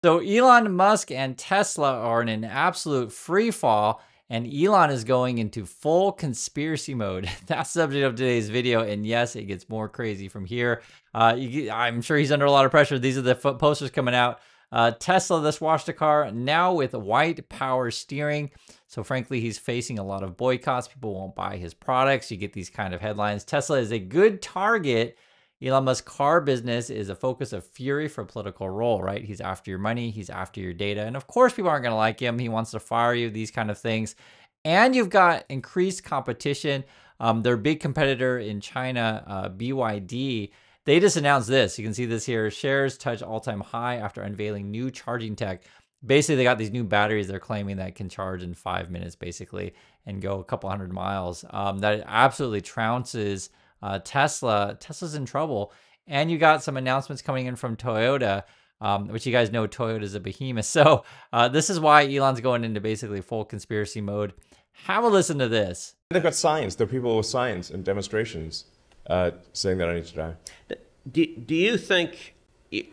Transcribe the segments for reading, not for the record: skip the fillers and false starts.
So Elon Musk and Tesla are in an absolute free fall, and Elon is going into full conspiracy mode. That's the subject of today's video, and yes, it gets more crazy from here. I'm sure he's under a lot of pressure. These are the posters coming out. Tesla, this watch the car, now with white power steering. So frankly, he's facing a lot of boycotts. People won't buy his products. You get these kind of headlines. Tesla is a good target. Elon Musk's car business is a focus of fury for political role, right? He's after your money, he's after your data. And of course, people aren't going to like him. He wants to fire you, these kind of things. And you've got increased competition. Their big competitor in China, BYD, they just announced this. You can see this here. Shares touch all-time high after unveiling new charging tech. Basically, they got these new batteries they're claiming that can charge in 5 minutes, basically, and go a couple hundred miles. That absolutely trounces Tesla. Tesla's in trouble. And you got some announcements coming in from Toyota, which you guys know Toyota is a behemoth. So this is why Elon's going into basically full conspiracy mode. Have a listen to this. They've got signs. There are people with signs and demonstrations saying that I need to die. Do you think,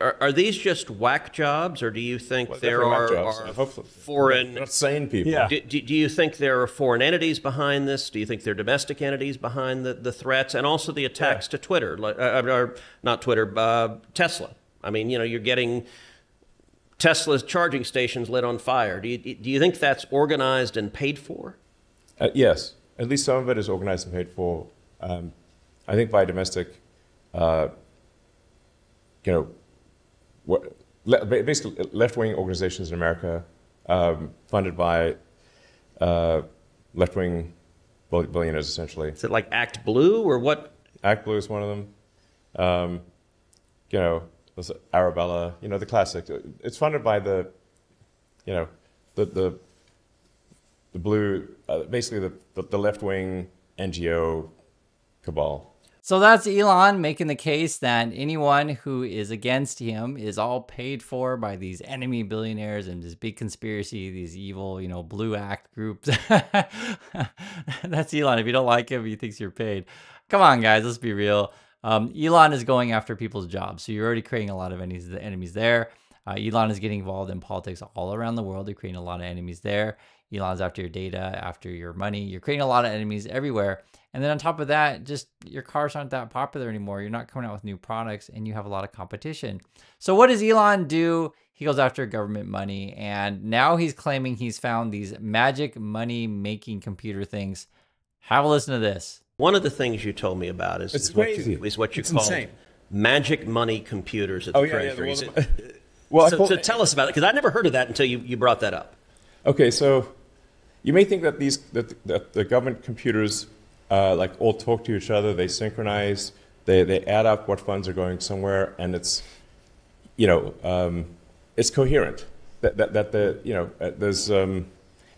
are these just whack jobs, or do you think there are foreign... Not sane people. Yeah. Do you think there are foreign entities behind this? Do you think there are domestic entities behind the threats and also the attacks to Twitter, or not Twitter, Tesla? I mean, you know, you're getting Tesla's charging stations lit on fire. Do you think that's organized and paid for? Yes. At least some of it is organized and paid for. I think by domestic, basically left-wing organizations in America, funded by left-wing billionaires, essentially. Is it like Act Blue or what? Act Blue is one of them. Arabella, the classic. It's funded by the blue, basically the left-wing NGO cabal. So that's Elon making the case that anyone who is against him is all paid for by these enemy billionaires and this big conspiracy, these evil, blue act groups. That's Elon. If you don't like him, he thinks you're paid. Come on, guys, let's be real. Elon is going after people's jobs. So you're already creating a lot of enemies there. Elon is getting involved in politics all around the world. You're creating a lot of enemies there. Elon's after your data, after your money. You're creating a lot of enemies everywhere. And then on top of that, just your cars aren't that popular anymore. You're not coming out with new products and you have a lot of competition. So what does Elon do? He goes after government money. And now he's claiming he's found these magic money making computer things. Have a listen to this. One of the things you told me about is what you call magic money computers at the Treasury. So tell us about it, because I never heard of that until you brought that up. Okay, so you may think that the government computers all talk to each other. They synchronize. They add up what funds are going somewhere, and it's it's coherent. There's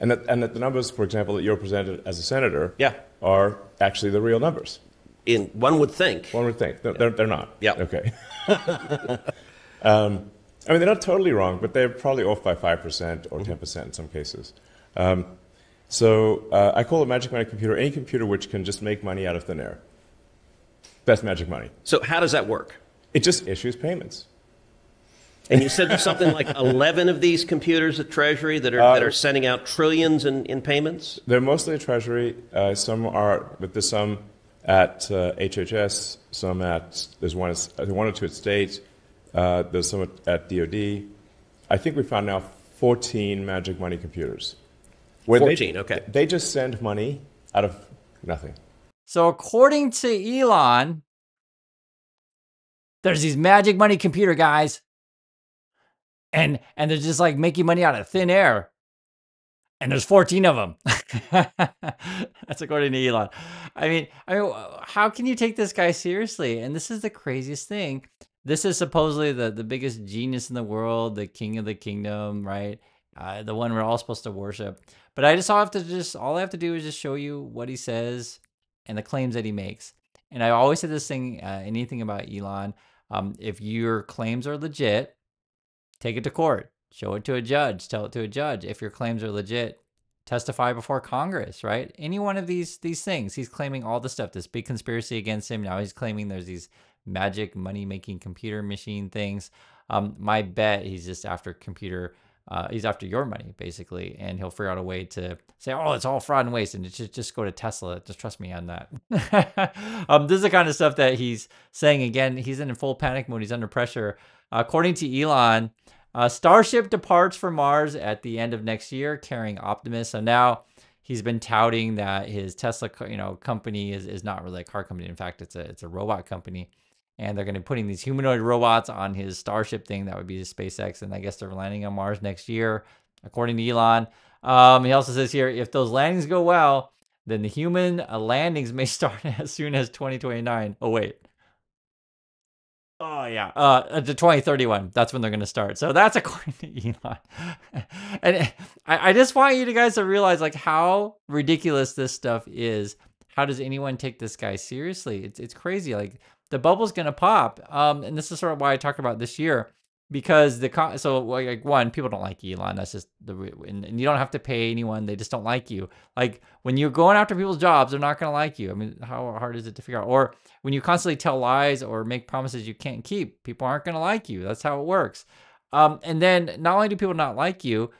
and that the numbers, for example, that you're presented as a senator, are actually the real numbers. One would think. One would think. They're not. Yeah. Okay. I mean, they're not totally wrong, but they're probably off by 5% or 10% in some cases. So I call a magic money computer any computer which can just make money out of thin air. That's magic money. So how does that work? It just issues payments. And you said there's something like 11 of these computers at Treasury that are sending out trillions in payments? They're mostly at Treasury. Some are, but there's some at HHS, some there's one or two at State, there's some at DOD. I think we found now 14 magic money computers. 14, okay. They just send money out of nothing. So according to Elon, there's these magic money computer guys. And they're just like making money out of thin air. And there's 14 of them. That's according to Elon. I mean, how can you take this guy seriously? And this is the craziest thing. This is supposedly the biggest genius in the world, the king of the kingdom, right? The one we're all supposed to worship. But all I have to do is just show you what he says and the claims that he makes. And I always say this thing, anything about Elon, if your claims are legit, take it to court, show it to a judge, tell it to a judge. If your claims are legit, testify before Congress, right? Any one of these things. He's claiming all the stuff, this big conspiracy against him. Now he's claiming there's these magic money-making computer machine things. My bet he's just after he's after your money, basically, and he'll figure out a way to say, oh, it's all fraud and waste, and just go to Tesla. Just trust me on that. This is the kind of stuff that he's saying. Again, he's in full panic mode. He's under pressure. According to Elon, Starship departs for Mars at the end of next year, carrying Optimus. So now he's been touting that his Tesla, company is not really a car company. In fact, it's a robot company. And they're going to be putting these humanoid robots on his Starship thing. That would be his SpaceX. And I guess they're landing on Mars next year, according to Elon. He also says here, if those landings go well, then the human landings may start as soon as 2029. Oh, wait. Oh, yeah. The 2031. That's when they're going to start. So that's according to Elon. And I just want you guys to realize like how ridiculous this stuff is. How does anyone take this guy seriously? It's crazy. Like, the bubble's gonna pop. And this is sort of why I talked about this year, because one, people don't like Elon. That's just and you don't have to pay anyone. They just don't like you. Like when you're going after people's jobs, they're not gonna like you. I mean, how hard is it to figure out? Or when you constantly tell lies or make promises you can't keep, people aren't gonna like you. That's how it works. And then not only do people not like you,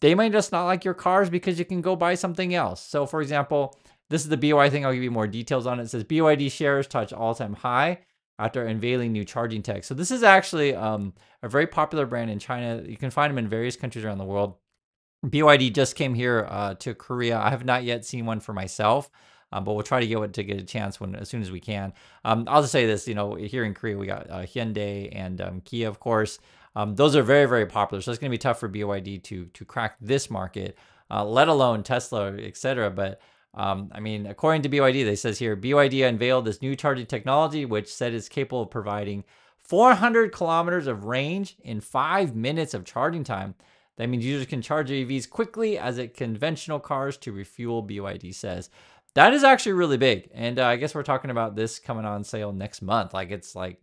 they might just not like your cars because you can go buy something else. So for example, this is the BYD thing. I'll give you more details on it. It says BYD shares touch all-time high after unveiling new charging tech. So this is actually a very popular brand in China. You can find them in various countries around the world. BYD just came here to Korea. I have not yet seen one for myself, but we'll try to get a chance as soon as we can. I'll just say this, here in Korea, we got Hyundai and Kia, of course. Those are very, very popular. So it's going to be tough for BYD to crack this market, let alone Tesla, etc. But I mean, according to BYD, they says here, BYD unveiled this new charging technology, which said it's capable of providing 400 kilometers of range in 5 minutes of charging time. That means users can charge EVs quickly as conventional cars to refuel, BYD says. That is actually really big. And I guess we're talking about this coming on sale next month. Like it's like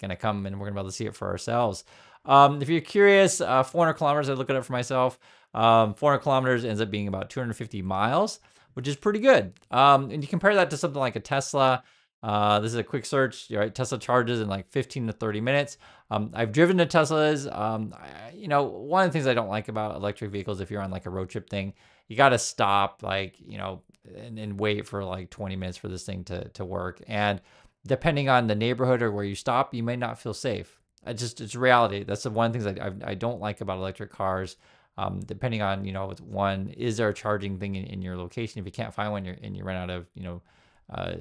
going to come and we're going to be able to see it for ourselves. If you're curious, 400 kilometers, I look it up for myself. 400 kilometers ends up being about 250 miles, which is pretty good. And you compare that to something like a Tesla. This is a quick search, right? Tesla charges in like 15 to 30 minutes. I've driven to Teslas. One of the things I don't like about electric vehicles, if you're on like a road trip thing, you got to stop and wait for like 20 minutes for this thing to work. And depending on the neighborhood or where you stop, you may not feel safe. It's reality. That's the one thing that I don't like about electric cars. Depending on, one, is there a charging thing in your location? If you can't find one and you run out of,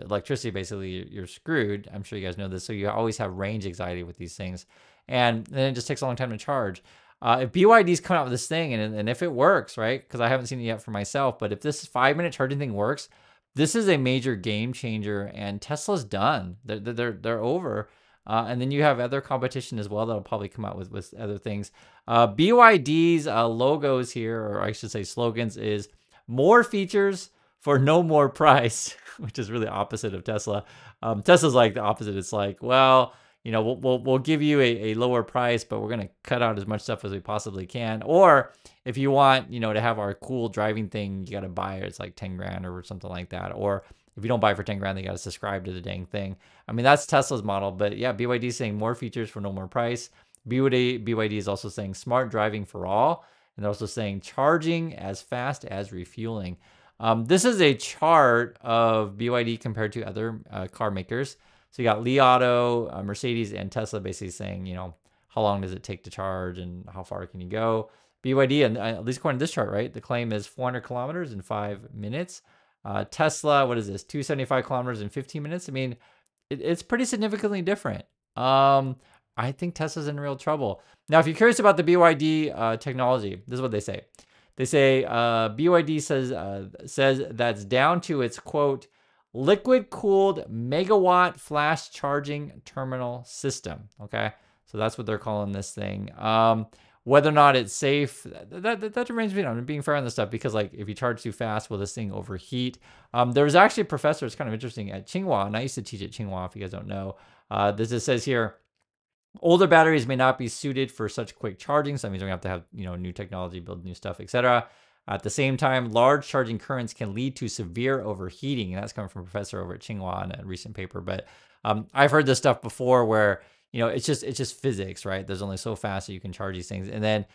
electricity, basically you're screwed. I'm sure you guys know this. So you always have range anxiety with these things. And then it just takes a long time to charge. If BYD's coming out with this thing and if it works, right? Because I haven't seen it yet for myself, but if this 5-minute charging thing works, this is a major game changer and Tesla's done. They're over. And then you have other competition as well that'll probably come out with other things. BYD's logos here, or I should say slogans, is more features for no more price, which is really opposite of Tesla. Tesla's like the opposite. It's like, well, we'll give you a lower price, but we're going to cut out as much stuff as we possibly can. Or if you want, to have our cool driving thing, you got to buy it. It's like 10 grand or something like that. Or if you don't buy it for 10 grand, they got to subscribe to the dang thing. I mean, that's Tesla's model. But yeah, BYD is saying more features for no more price. BYD is also saying smart driving for all. And they're also saying charging as fast as refueling. This is a chart of BYD compared to other car makers. So you got Li Auto, Mercedes, and Tesla basically saying, how long does it take to charge and how far can you go? BYD, and at least according to this chart, right, the claim is 400 kilometers in 5 minutes. Tesla, what is this? 275 kilometers in 15 minutes. I mean, it's pretty significantly different. I think Tesla's in real trouble. Now, if you're curious about the BYD technology, this is what they say. They say BYD says that's down to its, quote, liquid-cooled megawatt flash charging terminal system. Okay, so that's what they're calling this thing. Whether or not it's safe, that remains being fair on this stuff, because like if you charge too fast, will this thing overheat? There was actually a professor, it's kind of interesting, at Tsinghua, and I used to teach at Tsinghua, if you guys don't know. This says here, older batteries may not be suited for such quick charging. So that means we're going to have new technology, build new stuff, etc. At the same time, large charging currents can lead to severe overheating. And that's coming from a professor over at Tsinghua in a recent paper. But I've heard this stuff before where, it's just physics, right? There's only so fast that you can charge these things. And then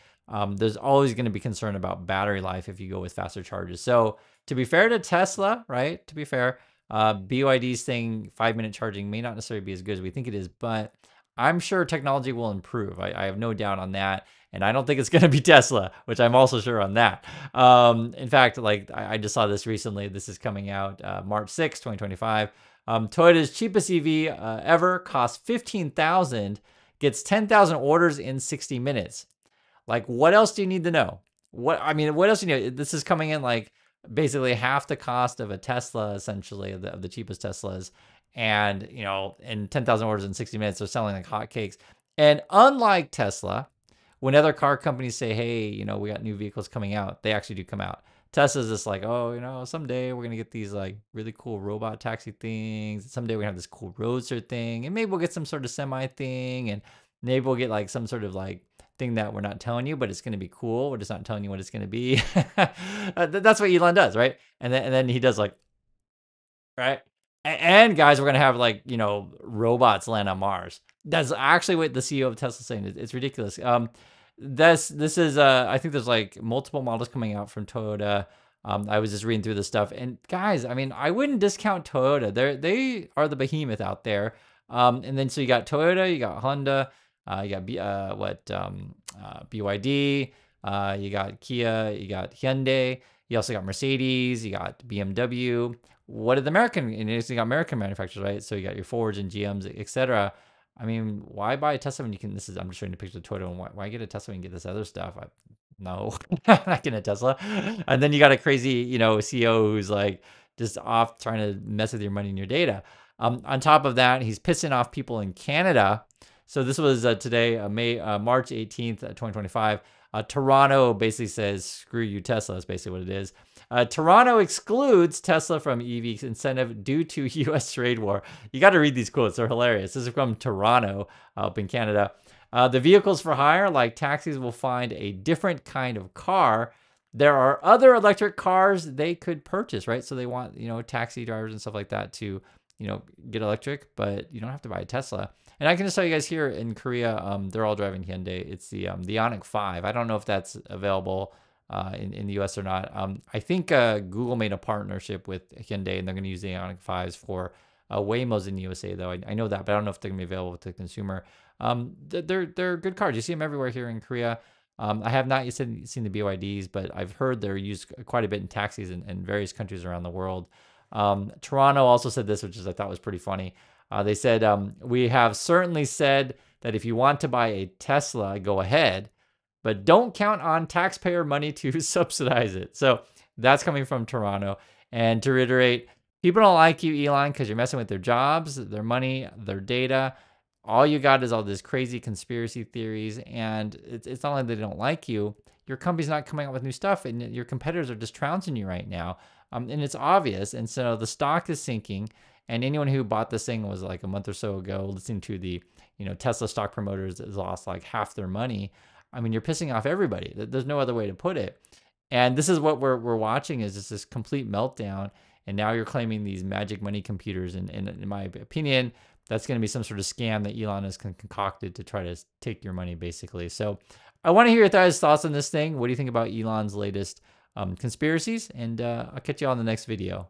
there's always going to be concern about battery life if you go with faster charges. So to be fair to Tesla, right? To be fair, BYD's thing, 5-minute charging may not necessarily be as good as we think it is, but I'm sure technology will improve. I have no doubt on that. And I don't think it's going to be Tesla, which I'm also sure on that. In fact, like I just saw this recently. This is coming out March 6, 2025. Toyota's cheapest EV ever costs $15,000, gets 10,000 orders in 60 minutes. Like, what else do you need to know? What else do you need? This is coming in like basically half the cost of a Tesla, essentially, of the cheapest Teslas. And, in 10,000 orders in 60 minutes, they're selling like hotcakes. And unlike Tesla, when other car companies say, hey, we got new vehicles coming out, they actually do come out. Tesla's just like, oh, someday we're going to get these like really cool robot taxi things. Someday we're going to have this cool roadster thing. And maybe we'll get some sort of semi thing. And maybe we'll get like some sort of like thing that we're not telling you, but it's going to be cool. We're just not telling you what it's going to be. That's what Elon does, right? And then he does like, right? And guys, we're going to have like, robots land on Mars. That's actually what the CEO of Tesla is saying. It's ridiculous. This is I think there's like multiple models coming out from Toyota. I was just reading through this stuff, and guys, I mean, I wouldn't discount Toyota. They are the behemoth out there. And then so you got Toyota, you got Honda, you got BYD, you got Kia, you got Hyundai, you also got Mercedes, you got BMW. What are the American? And you got American manufacturers, right? So you got your Fords and GMs, etc. I mean, why buy a Tesla when you can? I'm just showing you a picture of Toyota. And why get a Tesla when you get this other stuff? No, I'm not getting a Tesla. And then you got a crazy, CEO who's like just off trying to mess with your money and your data. On top of that, he's pissing off people in Canada. So this was today, March 18th, 2025. Toronto basically says, screw you, Tesla. That's basically what it is. Toronto excludes Tesla from EV incentive due to U.S. trade war. You got to read these quotes. They're hilarious. This is from Toronto up in Canada. The vehicles for hire, like taxis, will find a different kind of car. There are other electric cars they could purchase, right? So they want, taxi drivers and stuff like that to, get electric, but you don't have to buy a Tesla. And I can just tell you guys here in Korea, they're all driving Hyundai. It's the Ioniq 5. I don't know if that's available in the US or not. I think Google made a partnership with Hyundai, and they're going to use the Ioniq 5s for Waymos in the USA, though. I know that, but I don't know if they're going to be available to the consumer. They're good cars. You see them everywhere here in Korea. I have not yet seen the BYDs, but I've heard they're used quite a bit in taxis in various countries around the world. Toronto also said this, which I thought was pretty funny. They said, we have certainly said that if you want to buy a Tesla, go ahead, but don't count on taxpayer money to subsidize it. So that's coming from Toronto. And to reiterate, people don't like you, Elon, because you're messing with their jobs, their money, their data. All you got is all this crazy conspiracy theories. And it's not only they don't like you, your company's not coming out with new stuff, and your competitors are just trouncing you right now. And it's obvious. And so the stock is sinking. And anyone who bought this thing was like a month or so ago listening to the, Tesla stock promoters has lost like half their money. I mean, you're pissing off everybody. There's no other way to put it. And this is what we're watching is just this complete meltdown. And now you're claiming these magic money computers. And in my opinion, that's going to be some sort of scam that Elon has concocted to try to take your money, basically. So I want to hear your guys' thoughts on this thing. What do you think about Elon's latest conspiracies? And I'll catch you on the next video.